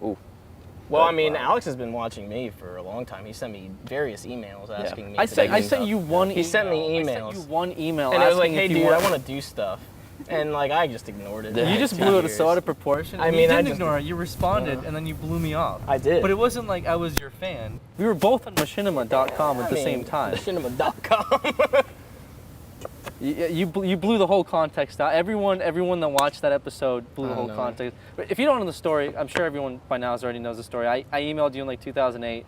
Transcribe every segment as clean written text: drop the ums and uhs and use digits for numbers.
Ooh. Well, I mean, Aleks has been watching me for a long time. He sent me various emails asking me. I sent you one email. He sent me emails. I sent you one email and it was like, asking hey, if dude, you I want to do stuff. And like, I just ignored it. You just blew it so out of proportion. I mean, you didn't ignore it. You responded, and then you blew me off. I did. But it wasn't like I was your fan. We were both on machinima.com at the same time. Machinima.com. You blew the whole context out. Everyone that watched that episode blew the whole context. But if you don't know the story, I'm sure everyone by now already knows the story. I emailed you in like 2008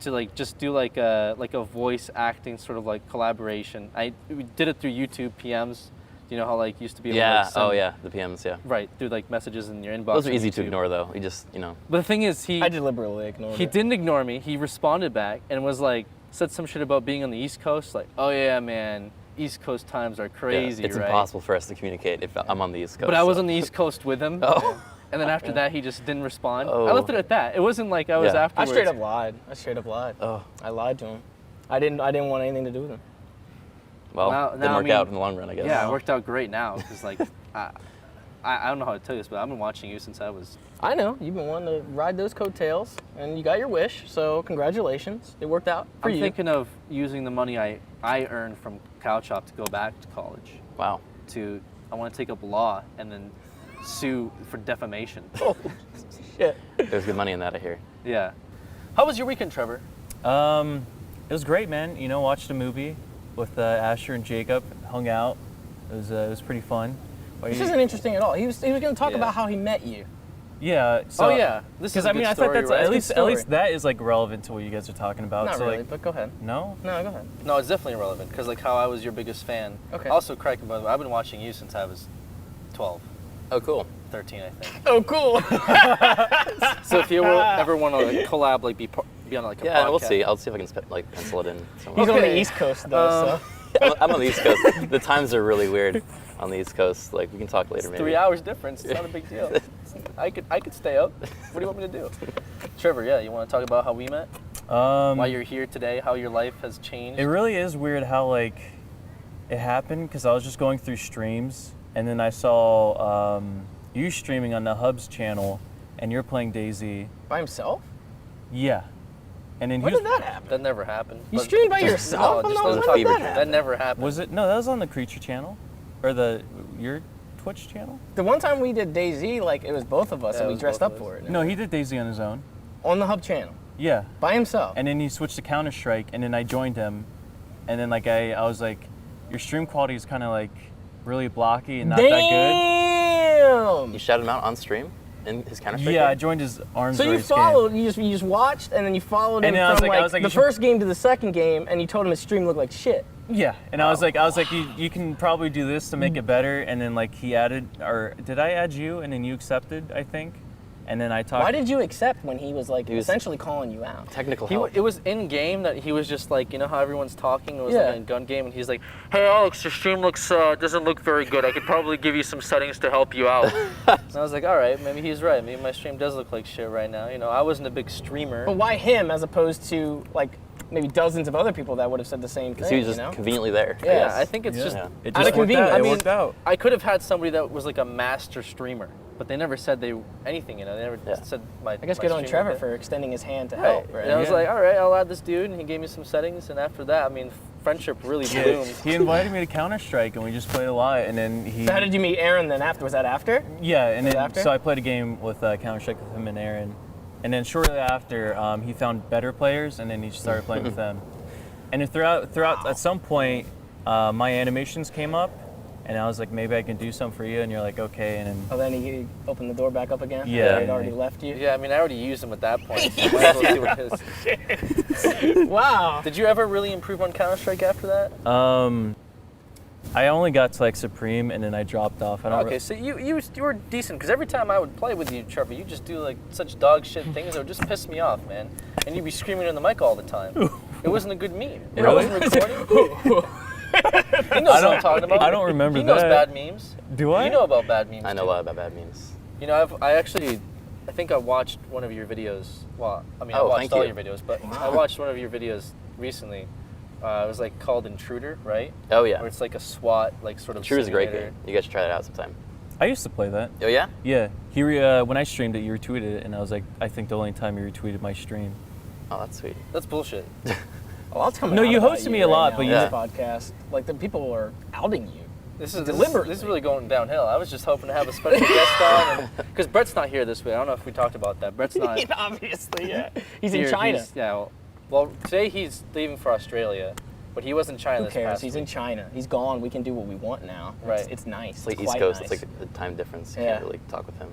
to like just do like a voice acting sort of like collaboration. We did it through YouTube PMs. You know how like used to be able to send, the PMs, yeah. Right, through like messages in your inbox. Those are easy to ignore though. You just, But the thing is, I deliberately ignored it. He didn't ignore me. He responded back and was like, said some shit about being on the East Coast. Like, oh yeah, man, East Coast times are crazy, it's right? impossible for us to communicate if I'm on the East Coast. But I was on the East Coast with him. Oh. And then after that, he just didn't respond. Oh. I left it at that. It wasn't like I was afterwards. I straight up lied. Oh. I lied to him. I didn't want anything to do with him. Well, didn't work out in the long run, I guess. Yeah, it worked out great now. Because like, I don't know how to tell you this, but I've been watching you since I was... I know. You've been wanting to ride those coattails, and you got your wish, so congratulations. It worked out for you. I'm thinking of using the money I earned from Cow Chop to go back to college. Wow. I want to take up law and then sue for defamation. Oh, shit. There's good money in that, I hear. Yeah. How was your weekend, Trevor? It was great, man. You know, watched a movie with Asher and Jacob, hung out. It was pretty fun. This isn't interesting at all. He was going to talk about how he met you. Yeah. So, this is I mean, I thought that's right? at least that is like relevant to what you guys are talking about. Not so really, like, but go ahead. No. No, go ahead. No, it's definitely relevant because like how I was your biggest fan. Okay. Also, Crichton, by the way, I've been watching you since I was 12. Oh, cool. 13, I think. Oh, cool. So if you ever want to like, collab, like be on like a podcast. Yeah, we'll see. I'll see if I can like pencil it in. He's on the East Coast though, so. I'm on the East Coast. The times are really weird on the East Coast. Like we can talk later, maybe. 3 hours difference. It's not a big deal. I could stay up. What do you want me to do? Trevor, you want to talk about how we met? Why you're here today? How your life has changed? It really is weird how like it happened because I was just going through streams and then I saw you streaming on the Hubs channel and you're playing DayZ. By himself? Yeah. And then When did that happen? That never happened. You streamed by yourself? No, When just did doesn't that that never happened. Was it? No, that was on the Creature channel, or your Twitch channel. The one time we did DayZ, like it was both of us, Yeah, and it we was dressed both up of us. for it. No, he did DayZ on his own. On the Hub channel. Yeah. By himself. And then he switched to Counter-Strike, and then I joined him, and then like I was like, your stream quality is kind of like really blocky and not that Damn! You shouted him out on stream in his good. Counter-Strike Yeah, game? I joined his arms So you race followed, game. you just watched, and then you followed him And then I was from like- I was like, the you should- first game to the second game, and you told him his stream looked like shit. Yeah, and I was like, you can probably do this to make it better, and then like he added, or did I add you, and then you accepted, I think, and then I talked. Why did you accept when he was like He was- essentially calling you out? Technical help. It was in game that he was just like, you know how everyone's talking? It was Yeah. like a gun game, and he's like, "Hey Aleks, your stream doesn't look very good. I could probably give you some settings to help you out." And I was like, all right, maybe he's right. Maybe my stream does look like shit right now. You know, I wasn't a big streamer. But why him as opposed to like maybe dozens of other people that would have said the same Because thing? he was just you know? conveniently there. Yeah. Yeah, I think it's just. Yeah. It Out of just worked convenience. out. I It mean, worked out. I could have had somebody that was like a master streamer, but they never said anything. You know, they never said my. I guess my good on stream Trevor looked for extending his hand to Right. help. Right. And I was Yeah. like, all right, I'll add this dude, and he gave me some settings, and after that, I mean, friendship really bloomed. He invited me to Counter-Strike, and we just played a lot, and then he. So how did you meet Aaron then after? Was that after? Yeah, and then after? so I played a game with Counter-Strike with him and Aaron, and then shortly after he found better players, and then he started playing with them. And then throughout at some point, my animations came up, and I was like, maybe I can do something for you, and you're like, okay, and then Oh, then he opened the door back up again? Yeah. After he'd already left you? Yeah, I mean, I already used him at that point. So might as well see what his. Wow. Did you ever really improve on Counter-Strike after that? I only got to like Supreme, and then I dropped off. I don't. Okay, so you were decent, because every time I would play with you, Trevor, you just do like such dog shit things that would just piss me off, man. And you'd be screaming in the mic all the time. It wasn't a good meme. Really? I wasn't recording. He knows what I'm talking about. I don't remember He knows that. bad memes. Do I? You know about bad memes. I know too. a lot about bad memes. You know, I think I watched one of your videos. Well, I mean, I Oh, watched thank all you. your videos, but I watched one of your videos recently. It was like called Intruder, right? Oh, yeah. Where it's like a SWAT, like sort of. Intruder's a great simulator. game. You guys should try that out sometime. I used to play that. Oh, yeah? Yeah, when I streamed it, you retweeted it, and I was like, I think the only time you retweeted my stream. Oh, that's sweet. That's bullshit. A lot's coming No, out you about hosted me you a lot, right but now you- on this podcast, like the people are outing you. This is Deliberately. This is really going downhill. I was just hoping to have a special guest on, because Brett's not here this week. I don't know if we talked about that. Brett's not Obviously, yeah. He's here. in China. Yeah. Well, today he's leaving for Australia, but he was in China Who this cares? past He's week. in China. He's gone. We can do what we want now. Right. It's nice. It's like It's East quite Coast. nice. It's like the time difference. You Yeah. can't really talk with him.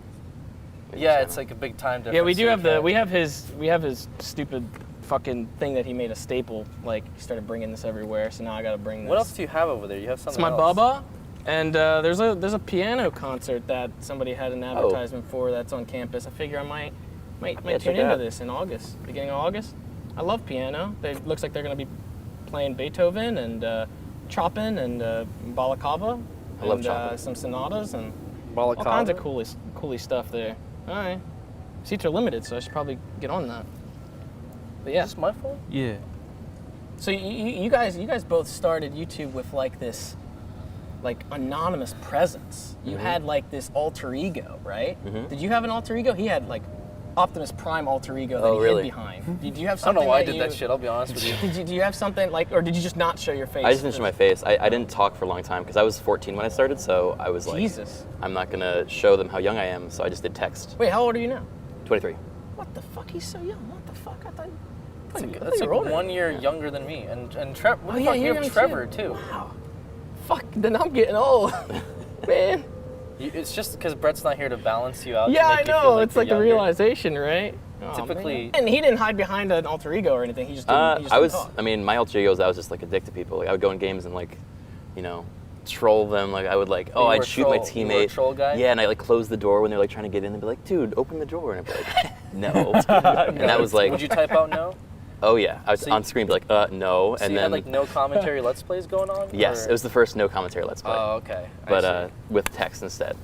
Yeah, it's like a big time difference. Yeah, we do so have you the can't- we have his stupid fucking thing that he made a staple. Like he started bringing this everywhere, so now I gotta bring this. What else do you have over there? You have It's something my else. baba, and there's a piano concert that somebody had an advertisement for that's on campus. I figure I might Yeah, tune check it into out. this in August, beginning of August. I love piano. It looks like they're gonna be playing Beethoven and Chopin and Balaclava. I love and, Chopin. some sonatas and Balaclava? all kinds of cool stuff there. All right, seats are limited, so I should probably get on that. But yeah. Is this my phone? Yeah. So you guys both started YouTube with like this, like anonymous presence. You had like this alter ego, right? Did you have an alter ego? He had like Optimus Prime alter ego that Oh, he really? hid behind. Did you have I don't something? know why I that did that shit. I'll be honest with you. Do you have something like, or did you just not show your face? I just mentioned my face. I didn't talk for a long time because I was 14 when I started, so I was like, Jesus. I'm not gonna show them how young I am, so I just did text. Wait, how old are you now? 23. What the fuck? He's so young. What the fuck? I thought. That's you like were older. 1 year younger than me. And Trevor, what Oh the yeah, fuck? You you're have young Trevor too. Wow. Fuck. Then I'm getting old, man. It's just because Brett's not here to balance you out. to Yeah, make I you feel know. like It's you're like the younger. realization, right? Oh, Typically- man. And he didn't hide behind an alter ego or anything. He just didn't. He just I didn't was. talk. I mean, my alter egos. I was just like addicted to people. Like I would go in games and like, you know, troll them. Like I would like, Oh, you were I'd a shoot my troll. You were a teammate. troll guy? Yeah, and I like close the door when they're like trying to get in and be like, dude, open the door, and I'd be like, no. And that was like, Would you type out no? oh yeah, I was So you- on screen be like, no, So and you then had like no commentary Let's Plays going on? yes, or- it was the first no commentary Let's Play. Oh, okay. I but see. with text instead,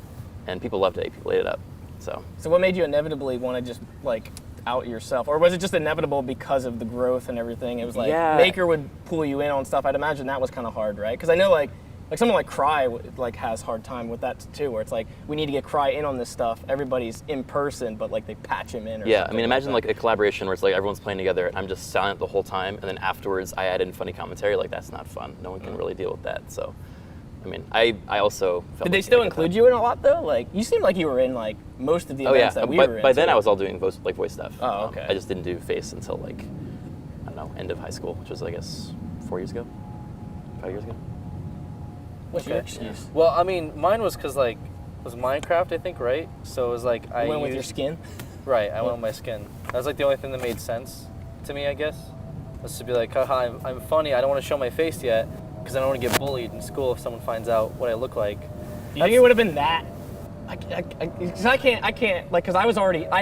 and people loved it. People ate it up. So So what made you inevitably want to just like out yourself, or was it just inevitable because of the growth and everything? It was like Yeah. Maker would pull you in on stuff. I'd imagine that was kind of hard, right? Because I know like someone like Cry like has hard time with that too, where it's like we need to get Cry in on this stuff. Everybody's in person, but like they patch him in. Or yeah, I something mean, imagine like like a collaboration where it's like everyone's playing together, and I'm just silent the whole time, and then afterwards I add in funny commentary. Like that's not fun. No one can really deal with that. So, I mean, I also felt. Did they still include you in a lot though? Like you seemed like you were in like most of the Oh yeah, events that we were in. by then too. I was all doing voice stuff. Oh, okay. I just didn't do face until like I don't know, end of high school, which was I guess 4 years ago, 5 years ago. What's your Okay. excuse? Well, I mean, mine was because like it was Minecraft, I think, right? So it was like I You went with your used- skin. Right, I went with my skin. That was like the only thing that made sense to me, I guess. Was to be like, haha, I'm funny. I don't want to show my face yet because I don't want to get bullied in school if someone finds out what I look like. Do you think it would have been that? Because I can't, like, because I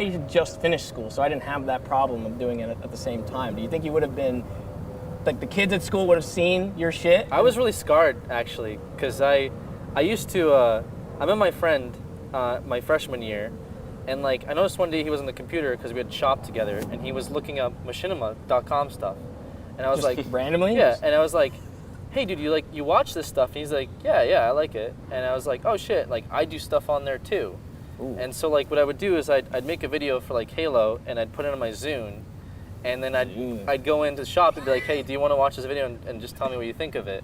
had just finished school, so I didn't have that problem of doing it at the same time. Do you think you would have been, like, the kids at school would have seen your shit? I was really scarred actually because I used to I met my friend my freshman year, and like I noticed one day he was on the computer because we had shop together, and he was looking up machinima.com stuff, and I was Just like randomly? yeah, and I was like, hey dude, you watch this stuff? And he's like, yeah, I like it, and I was like, oh shit, like I do stuff on there too. Ooh. And so like what I would do is I'd make a video for like Halo, and I'd put it on my Zune, and then I'd go into the shop and be like, hey, do you want to watch this video and just tell me what you think of it?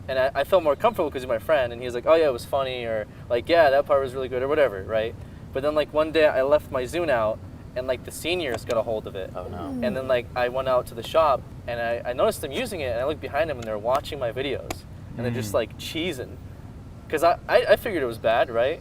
And I felt more comfortable because he's my friend, and he was like, oh yeah, it was funny, or like, yeah, that part was really good, or whatever, right? But then like one day I left my Zune out, and like the seniors got a hold of it. Oh no. And then like I went out to the shop, and I noticed them using it, and I looked behind them, and they're watching my videos, and they're just like cheesing. Because I figured it was bad, right?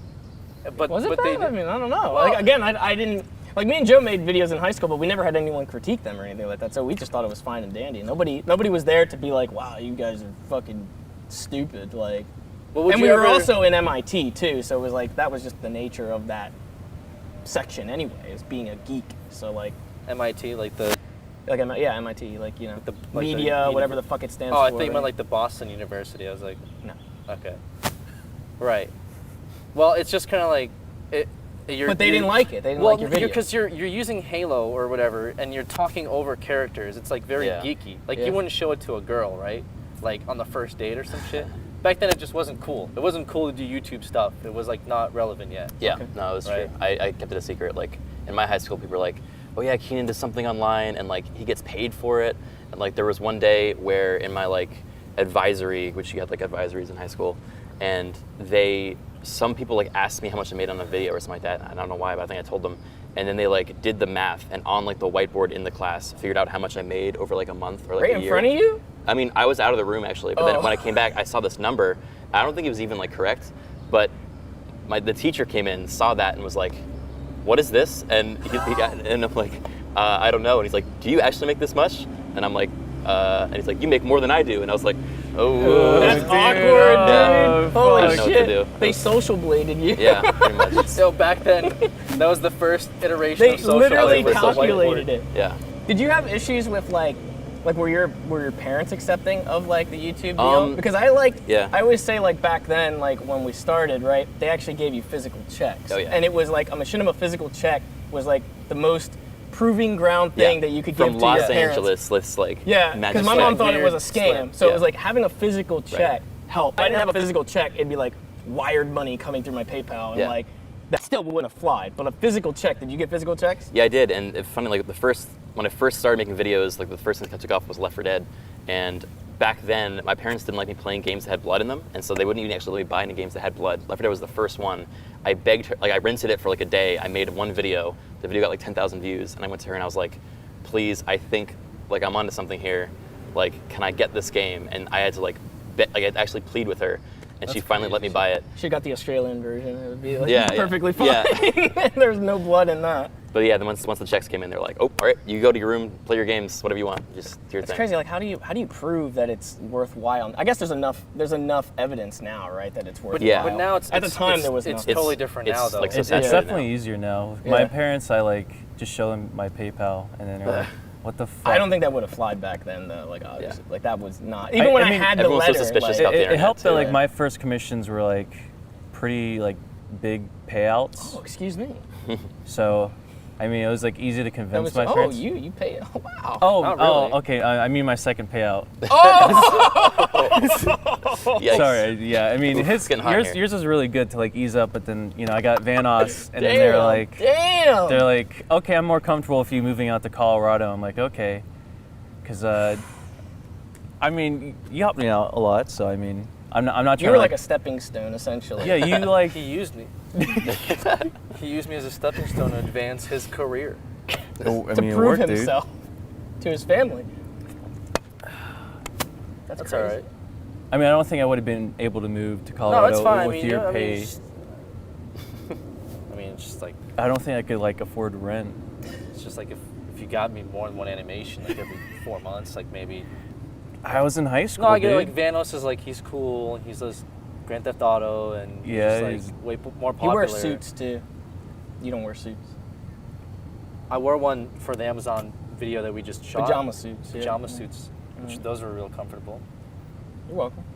But Was it but bad? they I mean, I don't know. Well- Like, again, I didn't, like me and Joe made videos in high school, but we never had anyone critique them or anything like that, so we just thought it was fine and dandy. Nobody was there to be like, wow, you guys are fucking stupid, like. But would And you we were ever- also in MIT too, so it was like, that was just the nature of that section anyway, is being a geek. So like, MIT, like the MIT, like, you know, the media, whatever the fuck it stands oh, for. I thought you meant like the Boston University. I was like, No. okay, right. Well, it's just kind of like it. But they didn't like it. They didn't like your video. because you're using Halo or whatever, and you're talking over characters. It's like very Yeah. geeky. Like Yeah. you wouldn't show it to a girl, right? Like on the first date or some shit. back then it just wasn't cool. It wasn't cool to do YouTube stuff. It was like not relevant yet. Yeah, no, it was Right. true. I kept it a secret. Like in my high school, people were like, "Oh yeah, Keenan does something online, and like he gets paid for it." And like there was one day where in my like advisory, which you had like advisories in high school, and some people like asked me how much I made on a video or something like that. I don't know why, but I think I told them. And then they like did the math, and on like the whiteboard in the class, figured out how much I made over like a month or like Right a in year. front of you? I mean, I was out of the room actually, but then when I came back, I saw this number. I don't think it was even like correct, but the teacher came in, saw that, and was like, "What is this?" And and I'm like, "I don't know." And he's like, "Do you actually make this much?" And I'm like, and he's like, "You make more than I do." And I was like, "Oh, That's dude, awkward, oh, dude. Holy I didn't know what to shit. do. They social bladed you. yeah, pretty much." So back then, that was the first iteration They of social. literally Like, social calculated whiteboard. it. Yeah. Did you have issues with like were your parents accepting of like the YouTube deal? Because I always say like back then, like when we started, right, they actually gave you physical checks. Oh, yeah. And it was like a machinima physical check was like the most proving ground thing that you could From give to Los your parents. Angeles, let's like Yeah, magic because my slip. mom thought it was a Weird scam. slip. So it Yeah. was like having a physical check helped. If I didn't have a physical check, it'd be like wired money coming through my PayPal, and Yeah. like that still wouldn't have flied. But a physical check, did you get physical checks? Yeah, I did, and it's funny. Like when I first started making videos, like the first thing I took off was Left 4 Dead, and back then my parents didn't like me playing games that had blood in them, and so they wouldn't even actually let me buy any games that had blood. Left 4 Dead was the first one. I begged her, like I rented it for like a day. I made one video. The video got like 10,000 views, and I went to her and I was like, "Please, I think like I'm onto something here. Like, can I get this game?" And I had to like I had to actually plead with her, and she finally let me buy it. She got the Australian version. It would be like Yeah, perfectly fine. yeah. There's no blood in that. But yeah, then once the checks came in, they're like, "Oh, all right, you go to your room, play your games, whatever you want, just do your It's thing." crazy. Like, how do you prove that it's worthwhile? I guess there's enough evidence now, right, that it's worthwhile. Yeah. But now it's at the time there was it's no. totally different it's now though. like so It's saturated definitely now. easier now. With Yeah. my parents, I like just show them my PayPal, and then they're like, "What the fuck?" I don't think that would have flied back then, though. Like, obviously, Yeah. like that was not. Even when I mean, had the everyone's so letter, suspicious like, about the It internet, helped that too. like Yeah. my first commissions were like pretty like big payouts. oh, excuse me. So, I mean, it was like easy to That convince was, my oh, parents. you pay. Oh, wow. Oh, Not really. okay. I mean my second payout. Yikes. Sorry. Yeah. I mean, It's getting hot here. yours was really good to like ease up, but then I got Vanos, and then they're like, damn. okay, I'm more comfortable with you moving out to Colorado. I'm like, okay, because I mean, you helped me out a lot, so I mean, I'm not trying You to were like a stepping stone, essentially. yeah, you like He used me. He used me as a stepping stone to advance his career. oh, I to mean, it prove worked, himself to his family. That's That's crazy. all right. dude. I mean, I don't think I would have been able to move to Colorado No, it's fine. with I mean, your I mean, pay. it's just like I don't think I could like afford rent. it's just like if you got me more than one animation like every 4 months, like maybe. I was in high school. No, I get it, dude. like Vanos is like he's cool and he's does Grand Theft Auto and he's Yeah, just, he's- like way more You popular. wear suits too. You don't wear suits. I wore one for the Amazon video that we just shot. Pajama suits. Yeah. Pajama suits, which those were real comfortable. You're welcome.